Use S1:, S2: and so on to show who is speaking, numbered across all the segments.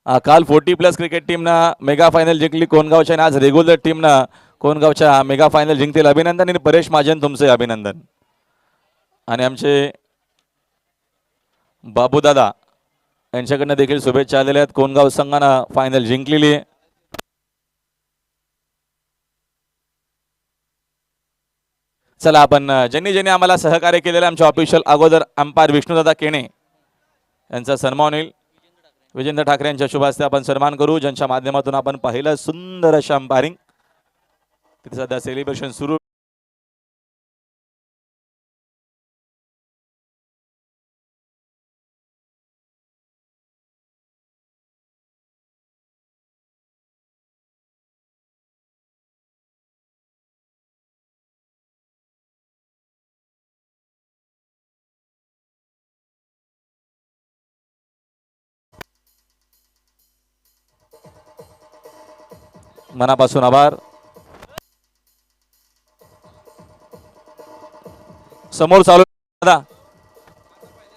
S1: काल 40+ क्रिकेट टीमनं mega final जिंकली कोणगावच्या आणि आज रेग्युलर टीमनं कोणगावच्या मेगा फायनल जिंकतील. अभिनंदन. आणि परेश महाजन तुमचे अभिनंदन. आणि आमचे बाबूदादा यांच्याकडनं देखील शुभेच्छा आलेल्या आहेत. कोणगाव संघानं फायनल जिंकलेली आहे. चला आपण ज्यांनी ज्यांनी आम्हाला सहकार्य केलेलं आमच्या ऑफिशियल अगोदर अंपायर विष्णुदादा केणे यांचा सन्मान होईल. विजेंद्र ठाकरे यांच्या शुभ हस्ते आपण सन्मान करू, ज्यांच्या माध्यमातून आपण पाहिलं सुंदर अशा अंपायरिंग. तिथे सध्या सेलिब्रेशन सुरू. मनापासून आभार. समोर चालू दादा,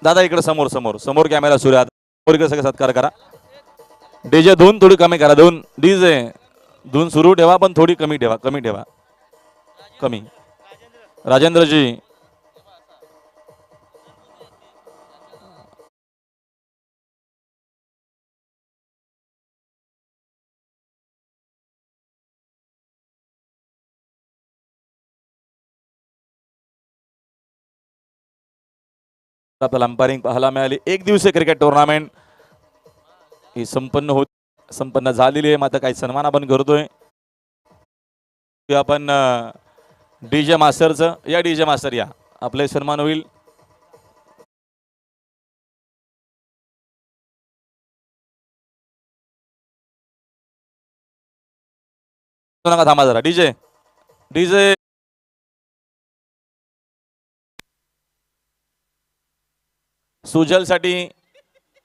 S1: दादा इकडे समोर समोर समोर कॅमेरा सुरू आहे. समोर इकडे सगळं सत्कार करा. डीजे धून थोडी कमी करा. धून डीजे धून सुरू ठेवा पण थोडी कमी ठेवा. कमी ठेवा. कमी. राजेंद्रजी आपल्याला अंपायरिंग पाहायला मिळाली. एक दिवसीय क्रिकेट टुर्नामेंट ही संपन्न झालेली आहे. मात्र काही सन्मान आपण करतोय. आपण डीजे मास्टरचं या. डीजे मास्टर या, आपले सन्मान होईल. नका थांबा जरा. डीजे डीजे सुजलसाठी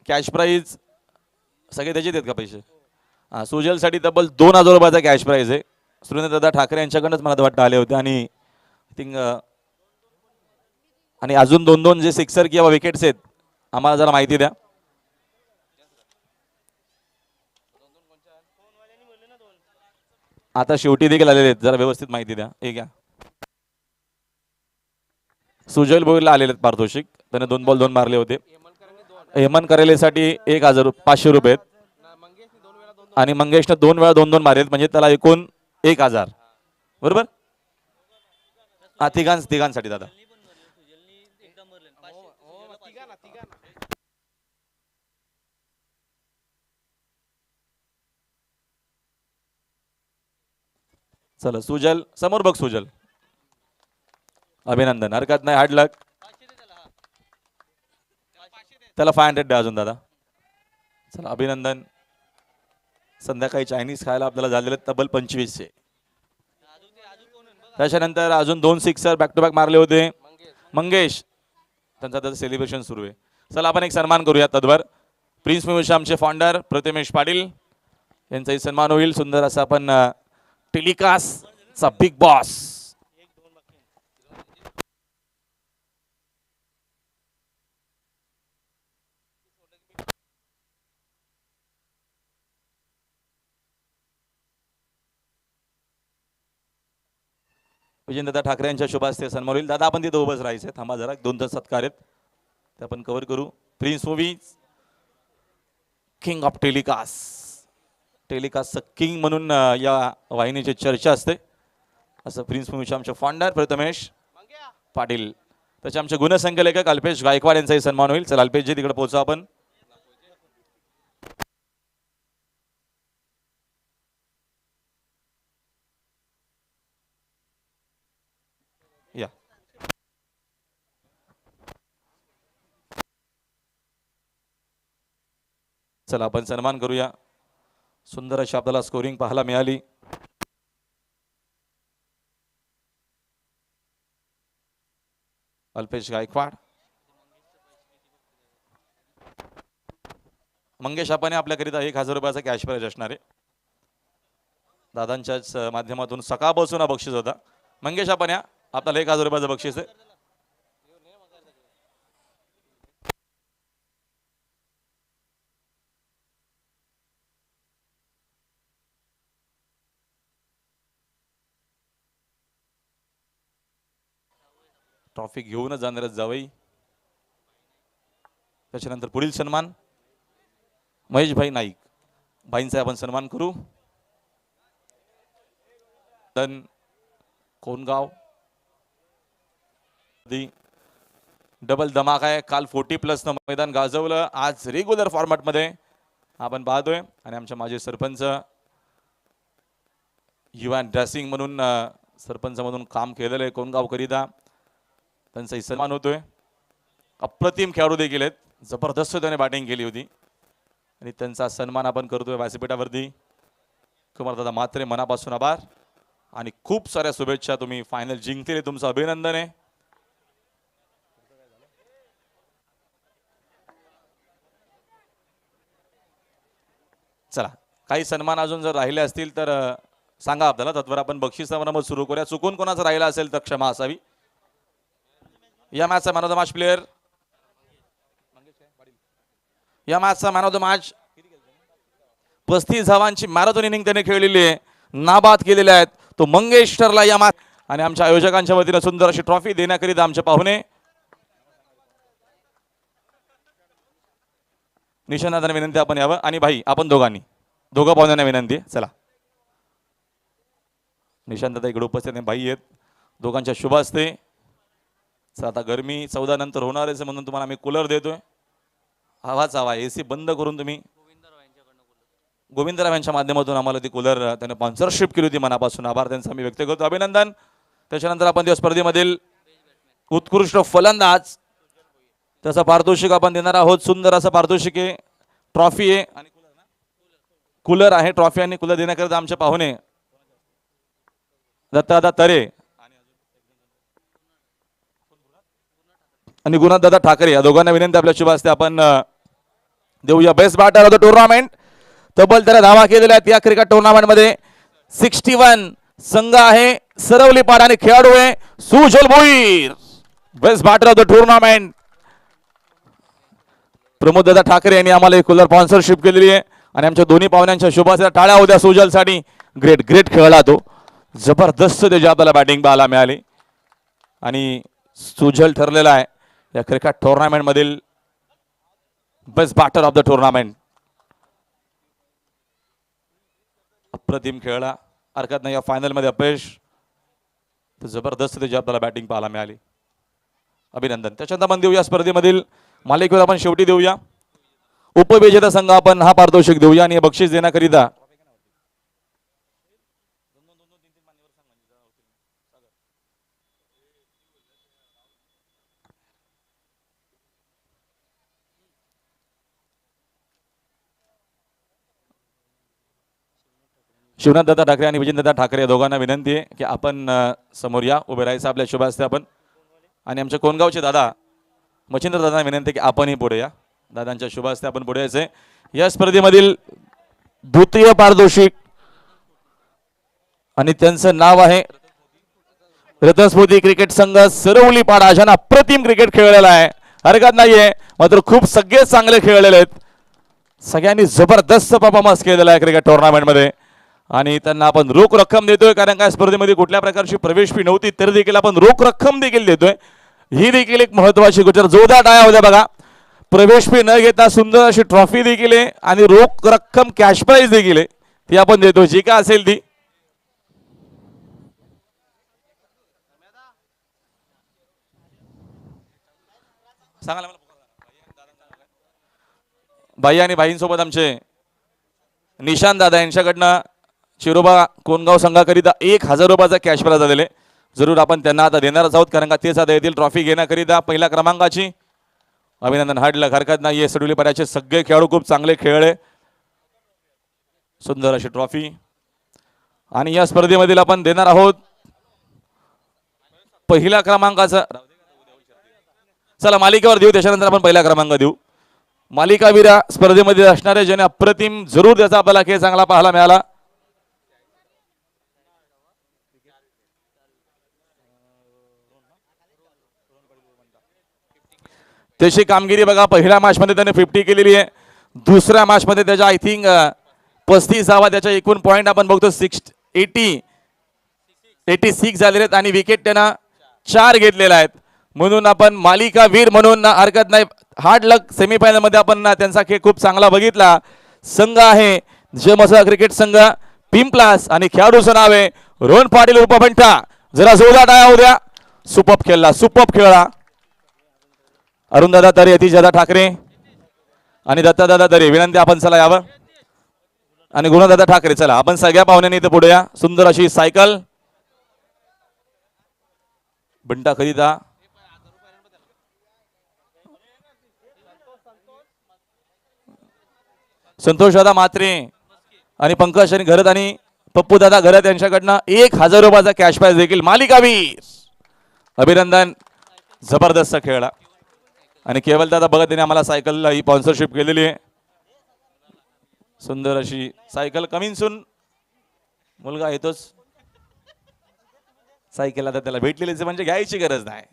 S1: कॅश प्राईज सगळे त्याचे देत का पैसे? हां, सुजलसाठी तब्बल 2000 रुपयाचा कॅश प्राईज आहे. सुरेंद्रदादा ठाकरे यांच्याकडनंच मला वाटतं आले होते. आणि थिंक आणि अजून 2-2 जे सिक्सर किंवा विकेट्स आहेत आम्हाला जरा माहिती द्या. आता शेवटी देखील आलेले आहेत, जरा व्यवस्थित माहिती द्या. हे घ्या. सुजल भोईरला आलेले आहेत पारितोषिक. त्याने 2 बॉल 2 मारले होते. हेमंत करेलेसाठी 500 रुपये आणि मंगेशने 2 वेळा 2-2 मारलेत, म्हणजे त्याला एकूण 1000. बरोबर. हा, तिघांसाठी दादा. चला सुजल समोर बघ. सुजल अभिनंदन. हरकत नाही. हार्ड लक. त्याला 500 द्या अजून दादा. चला अभिनंदन. संध्याकाळी चायनीज खायला आपल्याला झालेले तब्बल 2500. त्याच्यानंतर अजून 2 सिक्सर बॅक टू बॅक मारले होते. मंगेश त्यांचा त्याचं सेलिब्रेशन सुरू आहे. चला आपण एक सन्मान करूया तद्वर. प्रिन्स म्युझियमचे आमचे फाउंडर प्रतिमेश पाटील यांचाही सन्मान होईल. सुंदर असा आपण टेलिकास्टचा बिग बॉस विजेंद्रदा ठाकरे यांच्या शुभ हस्ते सन्मान होईल. दादा आपण तिथे उभंच राहायचं. थांबा जरा. 2 तास सत्कार आहेत ते आपण कव्हर करू. प्रिन्स मूवीज किंग ऑफ टेलिकास्टचं किंग म्हणून या वाहिनीची चर्चा असते. असं प्रिन्स मूवीचे आमचे फाउंडर प्रथमेश पाटील, त्याचे आमचे गुणसंख्यलेखक अल्पेश गायकवाड यांचाही सन्मान होईल. चला अल्पेशजी तिकडे पोहोचू आपण. या. चला आपण सन्मान करूया. सुंदर अशी आपल्याला स्कोरिंग पाहायला मिळाली. अल्पेश गायकवाड. मंगेश आपण आपल्याकरिता 1000 रुपयाचा कॅश प्राइज असणार आहे. दादांच्याच माध्यमातून सकाळपासून हा बक्षीस होता. मंगेश आपण या, आपल्याला 1000 रुपयाचं बक्षीस आहे. ट्रॉफी घेऊनच जाणार जावई. त्याच्यानंतर पुढील सन्मान महेश भाई नाईक, भाईंचा आपण सन्मान करू. कोणगाव डबल धमाका आहे. काल 40+ न मैदान गाजवलं, आज रेग्युलर फॉर्मॅट मध्ये आपण पाहतोय. आणि आमच्या माजी सरपंच युवा ड्रेसिंग म्हणून सरपंच म्हणून काम केलेलं आहे कोणगावकरिता, त्यांचाही सन्मान होतोय. अप्रतिम खेळाडू देखील आहेत, जबरदस्त त्याने बॅटिंग केली होती आणि त्यांचा सन्मान आपण करतोय व्यासपीठावरती. कुमारदादा मात्रे मनापासून आभार आणि खूप साऱ्या शुभेच्छा. तुम्ही फायनल जिंकले, तुमचं अभिनंदन आहे. चला, काही सन्मान अजून जर राहिले असतील तर सांगा आपल्याला, तत्वर आपण बक्षीस मग सुरू करूया. चुकून कोणाचं राहिला असेल तर क्षमा असावी. या मॅचचा man of the match player, या मॅचचा मॅन ऑफ द मॅच 35 धावांची मॅरेथॉन इनिंग त्याने खेळलेली आहे, नाबाद केलेले आहेत, तो मंगेश ठरला या मॅच. आणि आमच्या आयोजकांच्या वतीनं सुंदर अशी ट्रॉफी देण्याकरिता आमचे पाहुणे निशांतदादांना विनंती आपण यावं. आणि भाई आपण दोघं पाहुण्यांना विनंती. चला, निशांतदादा इकडे उपस्थित आहे, भाई आहेत, दोघांच्या शुभ असते. आता गरमी 14 नंतर होणार आहे म्हणून तुम्हाला आम्ही कूलर देतोय. हवाच हवा, AC बंद करून तुम्ही गोविंदराव यांच्या माध्यमातून आम्हाला ती कूलर त्याने स्पॉन्सरशिप केली होती, मनापासून आभार त्यांचा मी व्यक्त करतो, अभिनंदन. त्याच्यानंतर आपण त्या स्पर्धेमधील उत्कृष्ट फलंदाज त्याचं पारितोषिक आपण देणार आहोत. सुंदर असं पारितोषिक आहे, ट्रॉफी आहे आणि कूलर आहे. ट्रॉफी आणि कूलर देण्याकरिता आमचे पाहुणे दत्तादा तरे आणि गुणादादा ठाकरे या दोघांना विनंती आपल्या शुभ असते आपण देऊया. Best batter of the tournament, तब्बल त्याला धावा केलेल्या आहेत या क्रिकेट टुर्नामेंट मध्ये. 61 संघ आहे, सरवली पाड आणि खेळाडू आहे Sujal Bhoir. Best batter of the tournament Pramod Dada Thackeray यांनी आम्हाला एक कूलर स्पॉन्सरशिप केलेली आहे आणि आमच्या दोन्ही पाहुण्यांच्या शुभाच्या टाळ्या होत्या सुजलसाठी. ग्रेट ग्रेट खेळला तो, जबरदस्त त्याची आपल्याला बॅटिंग पाहायला मिळाली आणि सुजल ठरलेला आहे या क्रिकेट टुर्नामेंट मधील best batter of the tournament. अप्रतिम खेळला, हरकत नाही. या फायनल मध्ये अपयश, तर जबरदस्त त्याची आपल्याला बॅटिंग पाहायला मिळाली, अभिनंदन. त्याच्यानंतर आपण देऊया स्पर्धेमधील मालिकेवर आपण शेवटी देऊया उपविजेता संघ आपण हा पारितोषिक देऊया आणि बक्षीस देण्याकरिता शिवनाथदादा ठाकरे आणि विजेंद्रदादा ठाकरे या दोघांना विनंती आहे की आपण समोर या, उभे राहायचं आपल्या शुभ असते आपण. आणि आमच्या कोणगावचे दादा मच्छिंद्र दादांना विनंती की आपणही पुढे या, दादांच्या शुभ असते आपण पुढे यायचंय. या स्पर्धेमधील द्वितीय पारितोषिक आणि त्यांचं नाव आहे रतनस्मृती क्रिकेट संघ सरवली पाडा. अशानं अप्रतिम क्रिकेट खेळलेला आहे, हरकत नाहीये, मात्र खूप सगळे चांगले खेळलेले आहेत, सगळ्यांनी जबरदस्त परफॉर्मन्स केलेला आहे क्रिकेट टुर्नामेंट मध्ये. आणि त्यांना आपण रोख रक्कम देतोय, कारण काय स्पर्धेमध्ये कुठल्या प्रकारची प्रवेश फी नव्हती तरी देखील आपण रोख रक्कम देखील देतोय. ही देखील एक महत्वाची गोष्ट. जोरदार टाळ्या होत्या बघा. प्रवेश फी न घेता सुंदर अशी ट्रॉफी देखील आहे आणि रोख रक्कम कॅश प्राइज देखील आहे, ती आपण देतो जी का असेल ती. सांगा बाई आणि बाईंसोबत आमचे निशांत दादा यांच्याकडनं चिरोबा कोणगाव संघाकरिता 1000 रुपयाचा कॅश प्राइज दिले. जरूर आपण त्यांना आता देणारच आहोत, कारण का तेच आता येथील ट्रॉफी घेण्याकरिता पहिल्या क्रमांकाची. अभिनंदन, हार्डलक, हरकत नाही. सडोली पाड्याचे सगळे खेळाडू खूप चांगले खेळले, सुंदर अशी ट्रॉफी. आणि या स्पर्धेमधील आपण देणार आहोत पहिल्या क्रमांकाचा. चला मालिकेवर देऊ, त्याच्यानंतर आपण पहिला क्रमांक देऊ. मालिकावीर स्पर्धेमध्ये असणारे ज्याने अप्रतिम जरूर त्याचा आपल्याला खेळ चांगला पाहायला मिळाला. त्याची कामगिरी बघा, पहिल्या मॅच मध्ये त्याने 50 केलेली आहे, दुसऱ्या मॅच मध्ये त्याच्या आय थिंक 35 धावा, त्याच्या एकूण पॉइंट आपण बघतो 86 झालेले आहेत आणि विकेट त्यानं 4 घेतलेला आहेत. म्हणून आपण मालिका वीर म्हणून हरकत नाही. हार्ड लक सेमीफायनल मध्ये आपण त्यांचा खेळ खूप चांगला बघितला. संघ आहे जमसा क्रिकेट संघ पिंपलास आणि खेळाडूचं नाव आहे रोहन पाटील उर्फ बंटा. जरा जोरदार टाळ्या होऊ द्या. सुपअप खेळला, सुपअप खेळला. अरुणदादा तरे, यतीशदादा ठाकरे आणि दत्तादादा तरे विनंती आपण चला यावं. आणि गुणदादा ठाकरे चला आपण सगळ्या पाहुण्यांनी इथे पुढे या. सुंदर अशी सायकल बंटा खरीदा. संतोष दादा मात्रे आणि पंकज आणि घरत आणि पप्पू दादा घरत यांच्याकडनं 1000 रुपयाचा कॅश प्राइज देखील. मालिकावीर अभिनंदन. जबरदस्त खेळला. आणि केवल दादा बघत त्यांनी आम्हाला सायकलला ही स्पॉन्सरशिप केलेली आहे. सुंदर अशी सायकल कमीन सून मुलगा येतोच. सायकल आता त्याला भेटलेलीच म्हणजे घ्यायची गरज नाही.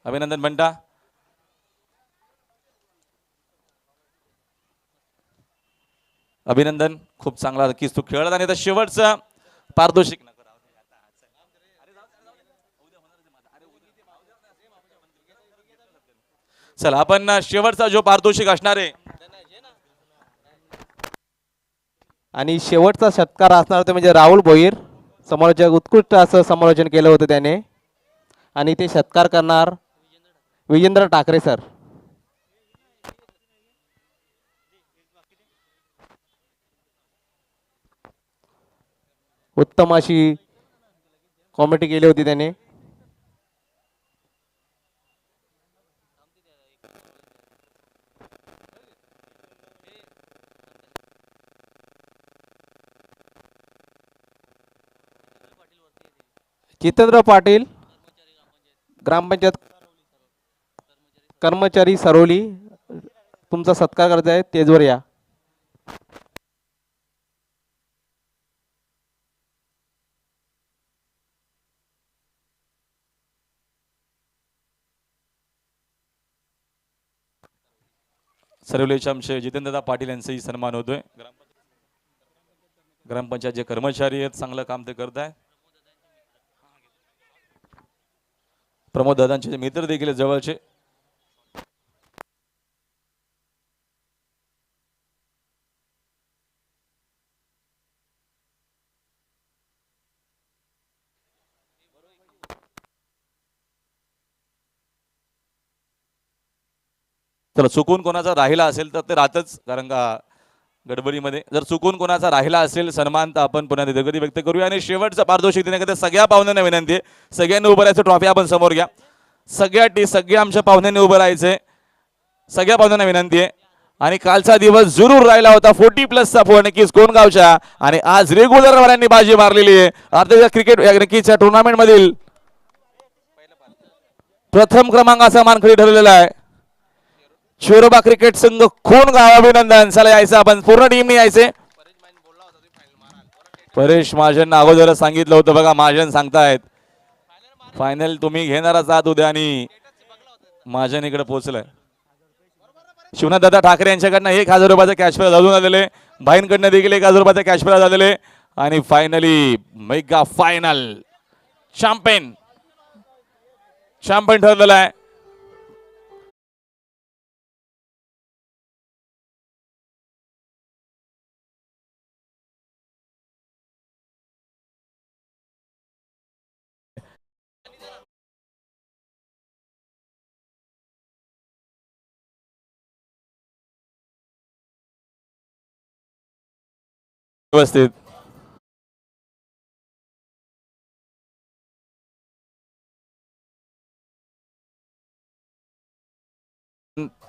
S1: अभिनंदन बंटा. अभिनंदन. खूप चांगला नक्कीच तू खेळत. आणि आता शेवटचं पारितोषिक चला आपण शेवटचा जो पारितोषिक असणार आहे
S2: आणि शेवटचा सत्कार असणार होता म्हणजे राहुल भोईर समालोचक उत्कृष्ट असं समालोचन केलं होतं त्याने. आणि ते सत्कार करणार विजेंद्र ठाकरे सर. उत्तम अशी कॉमेडी केली होती त्याने. जितेंद्र पाटील ग्रामपंचायत कर्मचारी सरोली तुमचा सत्कार करत आहे. तेजवर या.
S1: सर्वलेचे आमचे जितेंद्रदा पाटील यांचाही सन्मान होतोय. ग्रामपंचायत जे कर्मचारी आहेत चांगलं काम ते करत आहे. प्रमोद दादांचे मित्र देखील जवळचे. चला चुकून कोणाचा राहिला असेल तर ते राहतच कारण का गडबडीमध्ये. जर चुकून कोणाचा राहिला असेल सन्मान तर आपण पुन्हा दिलगिरी व्यक्त करूया. आणि शेवटचा पारितोषिक देण्याकरिता सगळ्या पाहुण्यांना विनंती आहे सगळ्यांनी उभं राहायचं. ट्रॉफी आपण समोर घ्या. सगळ्या आमच्या पाहुण्यांनी उभं राहायचंय. सगळ्या पाहुण्यांना विनंती आहे. आणि कालचा दिवस जरूर राहिला होता 40+ फोन नक्कीच कोण गावच्या. आणि आज रेग्युलर वाल्यांनी बाजी मारलेली आहे. आता क्रिकेट नक्कीच्या टुर्नामेंट मधील प्रथम क्रमांकाचा मानकरी ठरलेला आहे. शिरोबा क्रिकेट संघ खून गाव. अभिनंदन. चला यायचं आपण पूर्ण टीमने यायचे. परेश महाजन अगोदरच सांगितलं होतं बघा महाजन सांगतायत फायनल तुम्ही घेणारच आहात उद्या. आणि महाजन इकडे पोहोचलाय. शिवनाथ दादा ठाकरे यांच्याकडनं 1000 रुपयाचा कॅश प्राइज अजून आलेले. भाईंकडनं देखील 1000 रुपयाचा कॅश प्राइज आलेले. आणि फायनली मेगा फायनल चॅम्पियन ठरलेला आहे. व्यवस्थित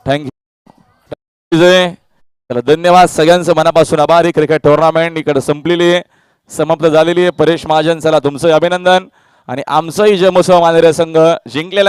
S1: थँक्यू. चला धन्यवाद सगळ्यांचं मनापासून आभार. क्रिकेट टुर्नामेंट इकडे संपलेली आहे समाप्त झालेली आहे. परेश महाजन चला तुमचं अभिनंदन. आणि आमचंही जमोत्सव मानणारे संघ जिंकलेला